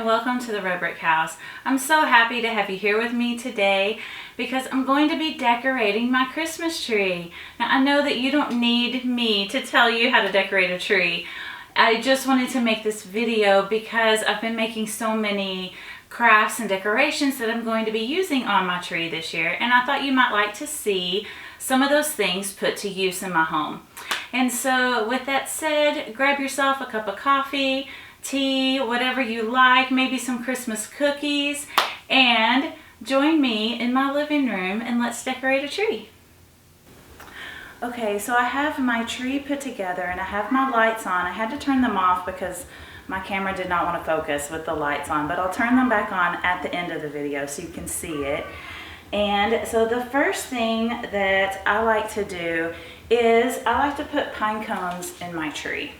welcome to the Red Brick House. I'm so happy to have you here with me today because I'm going to be decorating my Christmas tree. Now I know that you don't need me to tell you how to decorate a tree. I just wanted to make this video because I've been making so many crafts and decorations that I'm going to be using on my tree this year, and I thought you might like to see some of those things put to use in my home. And so with that said, grab yourself a cup of coffee, tea, whatever you like, maybe some Christmas cookies, and join me in my living room and let's decorate a tree. Okay, so I have my tree put together and I have my lights on. I had to turn them off because my camera did not want to focus with the lights on, but I'll turn them back on at the end of the video so you can see it. And so the first thing that I like to do is I like to put pine cones in my tree.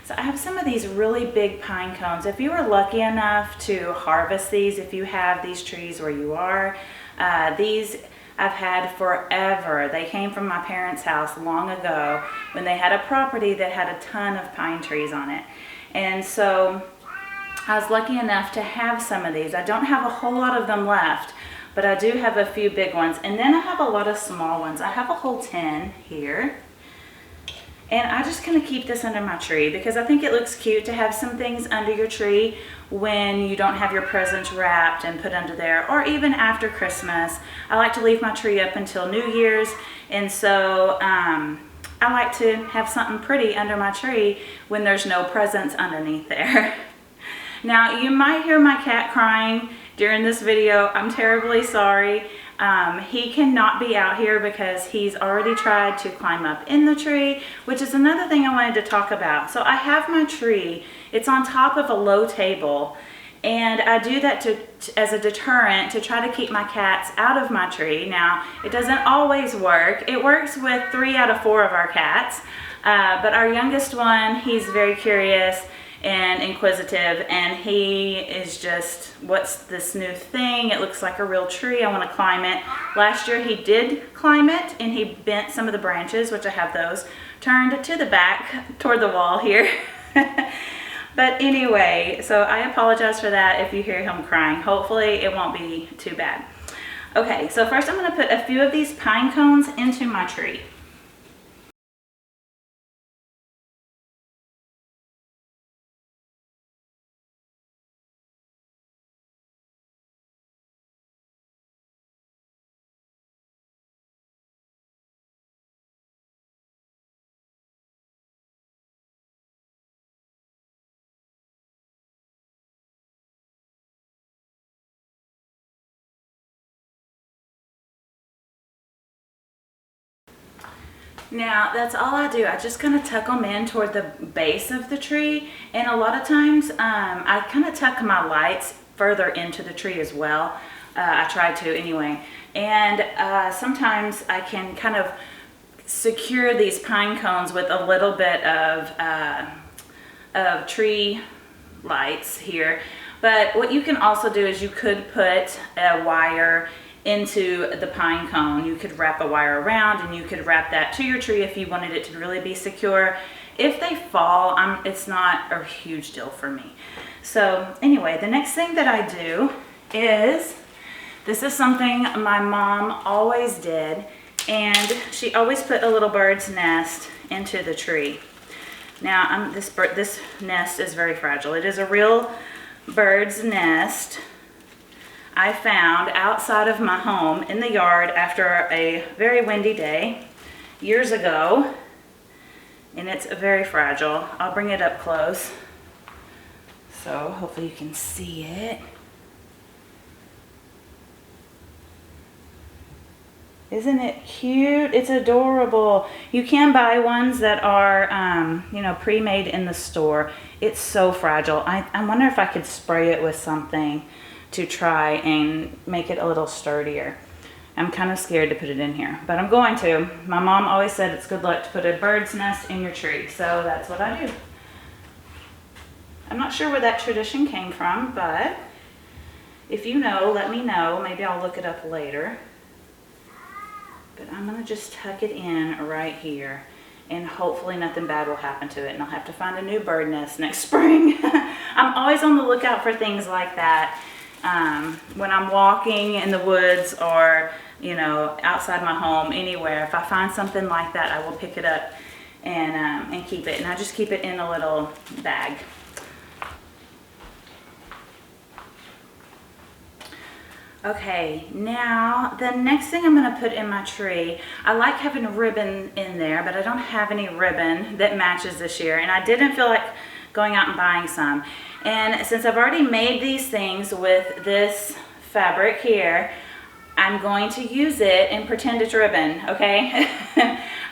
So I have some of these really big pine cones. If you were lucky enough to harvest these, if you have these trees where you are, these I've had forever. They came from my parents' house long ago when they had a property that had a ton of pine trees on it. And so I was lucky enough to have some of these. I don't have a whole lot of them left, but I do have a few big ones. And then I have a lot of small ones. I have a whole 10 here. And I just kind of keep this under my tree because I think it looks cute to have some things under your tree when you don't have your presents wrapped and put under there, or even after Christmas. I like to leave my tree up until New Year's, and so I like to have something pretty under my tree when there's no presents underneath there. Now, you might hear my cat crying during this video. I'm terribly sorry. He cannot be out here because he's already tried to climb up in the tree, which is another thing I wanted to talk about. So I have my tree. It's on top of a low table, and I do that as a deterrent to try to keep my cats out of my tree. Now, it doesn't always work. It works with 3 out of 4 of our cats, but our youngest one, he's very curious and inquisitive, and he is just, what's this new thing? It looks like a real tree. I want to climb it. Last year he did climb it, and he bent some of the branches, which I have those turned to the back toward the wall here. But anyway, so I apologize for that if you hear him crying. Hopefully it won't be too bad. Okay, so first I'm going to put a few of these pine cones into my tree. Now, that's all I do. I just kind of tuck them in toward the base of the tree, and a lot of times I kind of tuck my lights further into the tree as well. I try to anyway. And sometimes I can kind of secure these pine cones with a little bit of tree lights here. But what you can also do is you could put a wire into the pine cone. You could wrap a wire around, and you could wrap that to your tree if you wanted it to really be secure. If they fall, it's not a huge deal for me. So anyway, the next thing that I do is, this is something my mom always did, and she always put a little bird's nest into the tree. Now, this nest is very fragile. It is a real bird's nest I found outside of my home in the yard after a very windy day years ago, and it's very fragile. I'll bring it up close so hopefully you can see it. Isn't it cute? It's adorable. You can buy ones that are, you know, pre-made in the store. It's so fragile. I wonder if I could spray it with something to try and make it a little sturdier. I'm kind of scared to put it in here, but I'm going to. My mom always said it's good luck to put a bird's nest in your tree, so that's what I do. I'm not sure where that tradition came from, but if you know, let me know. Maybe I'll look it up later. But I'm going to just tuck it in right here, and hopefully nothing bad will happen to it, and I'll have to find a new bird nest next spring. I'm always on the lookout for things like that. When I'm walking in the woods or, you know, outside my home, anywhere, if I find something like that, I will pick it up and keep it. And I just keep it in a little bag. Okay, now the next thing I'm going to put in my tree, I like having a ribbon in there, but I don't have any ribbon that matches this year, and I didn't feel like going out and buying some. And since I've already made these things with this fabric here, I'm going to use it and pretend it's ribbon, okay?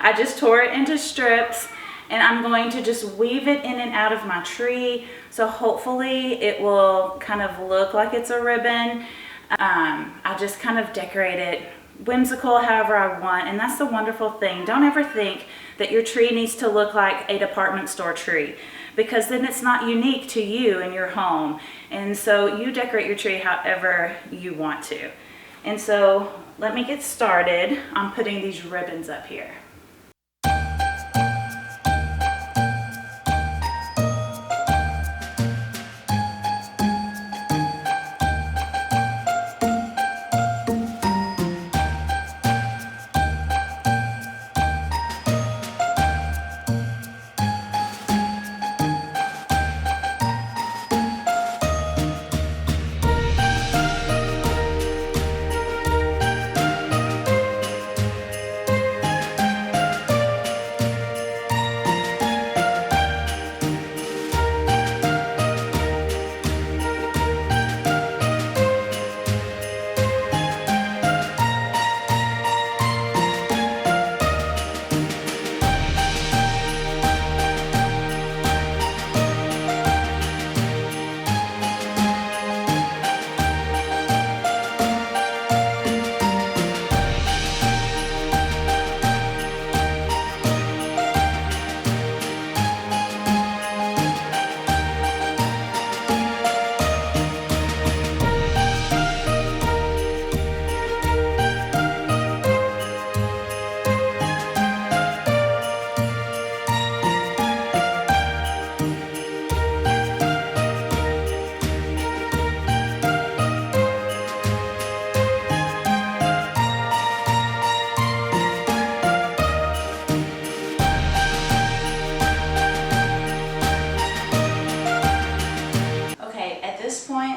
I just tore it into strips, and I'm going to just weave it in and out of my tree, so hopefully it will kind of look like it's a ribbon. I just kind of decorate it whimsical however I want, and that's the wonderful thing. Don't ever think that your tree needs to look like a department store tree, because then it's not unique to you and your home. And so you decorate your tree however you want to. And so let me get started on putting these ribbons up here.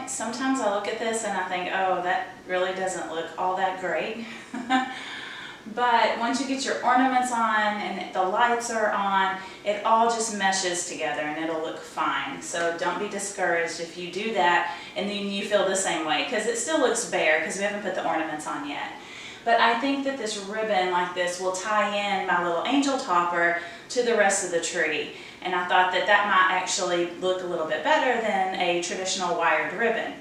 Sometimes I look at this and I think, oh, that really doesn't look all that great. But once you get your ornaments on and the lights are on, it all just meshes together and it'll look fine. So don't be discouraged if you do that and then you feel the same way, because it still looks bare because we haven't put the ornaments on yet. But I think that this ribbon like this will tie in my little angel topper to the rest of the tree. And I thought that that might actually look a little bit better than a traditional wired ribbon.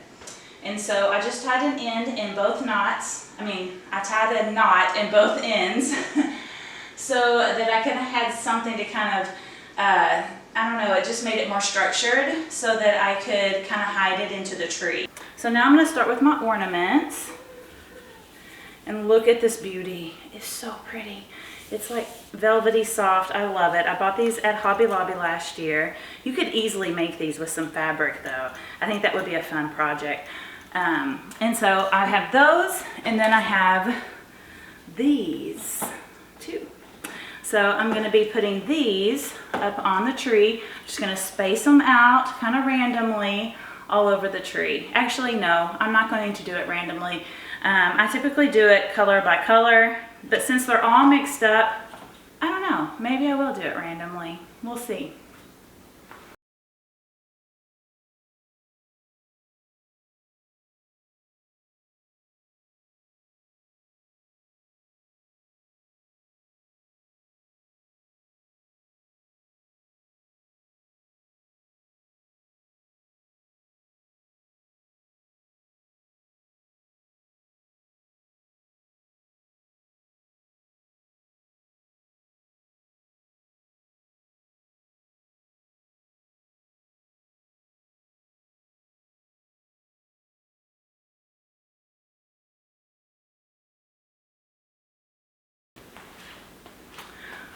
And so I just tied an end in both knots. I tied a knot in both ends so that I kind of had something to kind of, I don't know, it just made it more structured so that I could kind of hide it into the tree. So now I'm going to start with my ornaments. And look at this beauty. It's so pretty. It's like velvety soft. I love it. I bought these at Hobby Lobby last year. You could easily make these with some fabric though. I think that would be a fun project. And so I have those, and then I have these too. So I'm going to be putting these up on the tree. Just going to space them out kind of randomly all over the tree. Actually, no, I'm not going to do it randomly. I typically do it color by color, but since they're all mixed up, I don't know, maybe I will do it randomly. We'll see.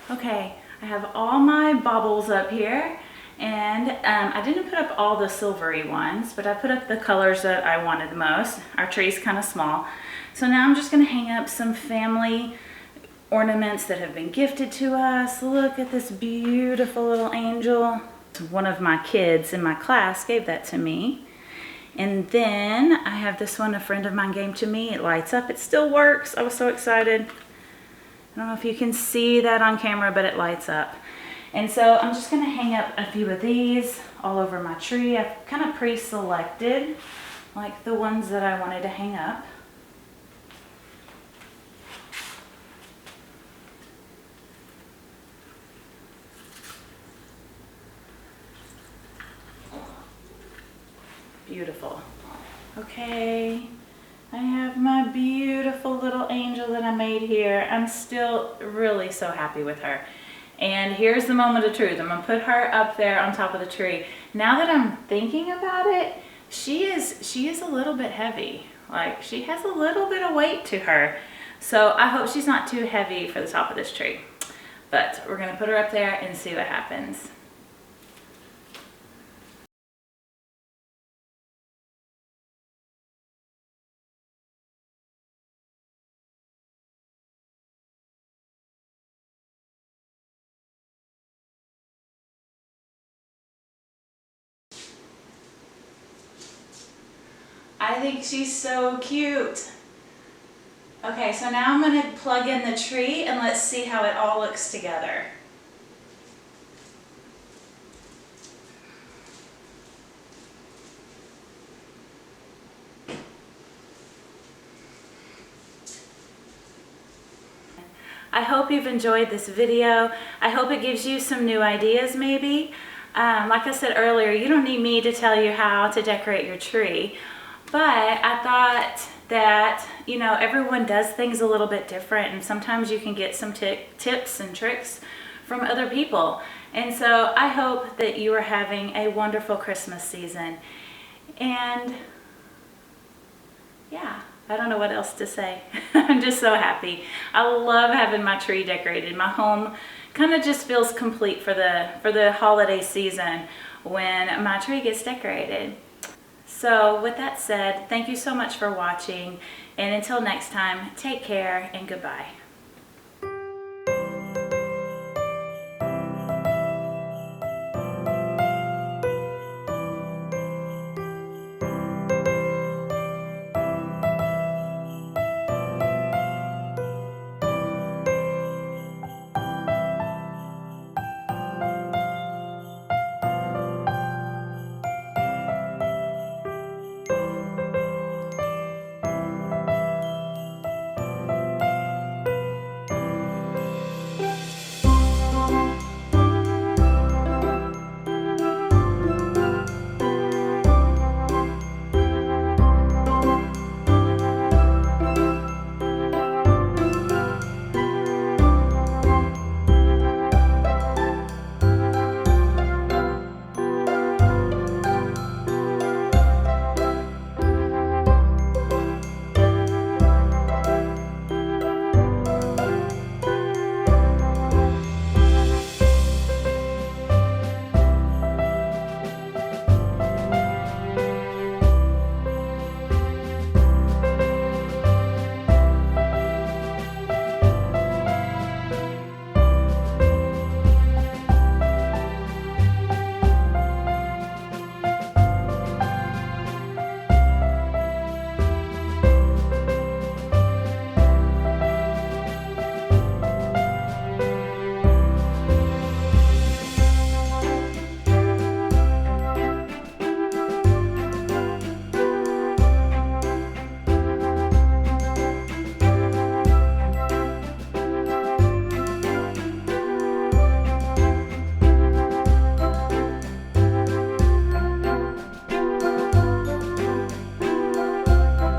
Okay, I have all my baubles up here, And I didn't put up all the silvery ones, but I put up the colors that I wanted most. Our tree's kind of small. So now I'm just gonna hang up some family ornaments that have been gifted to us. Look at this beautiful little angel. One of my kids in my class gave that to me. And then I have this one a friend of mine gave to me. It lights up, it still works. I was so excited. I don't know if you can see that on camera, but it lights up. And so I'm just gonna hang up a few of these all over my tree. I've kind of pre-selected like the ones that I wanted to hang up. Beautiful. Okay, I have my beautiful little angel that I made here. I'm still really so happy with her. And here's the moment of truth. I'm gonna put her up there on top of the tree. Now that I'm thinking about it, she is a little bit heavy. Like, she has a little bit of weight to her. So I hope she's not too heavy for the top of this tree. But we're gonna put her up there and see what happens. I think she's so cute. Okay, so now I'm gonna plug in the tree and let's see how it all looks together. I hope you've enjoyed this video. I hope it gives you some new ideas maybe. Like I said earlier, you don't need me to tell you how to decorate your tree, but I thought that, you know, everyone does things a little bit different, and sometimes you can get some tips and tricks from other people. And so I hope that you are having a wonderful Christmas season. And yeah, I don't know what else to say. I'm just so happy. I love having my tree decorated. My home kind of just feels complete for the holiday season when my tree gets decorated. So with that said, thank you so much for watching, and until next time, take care and goodbye.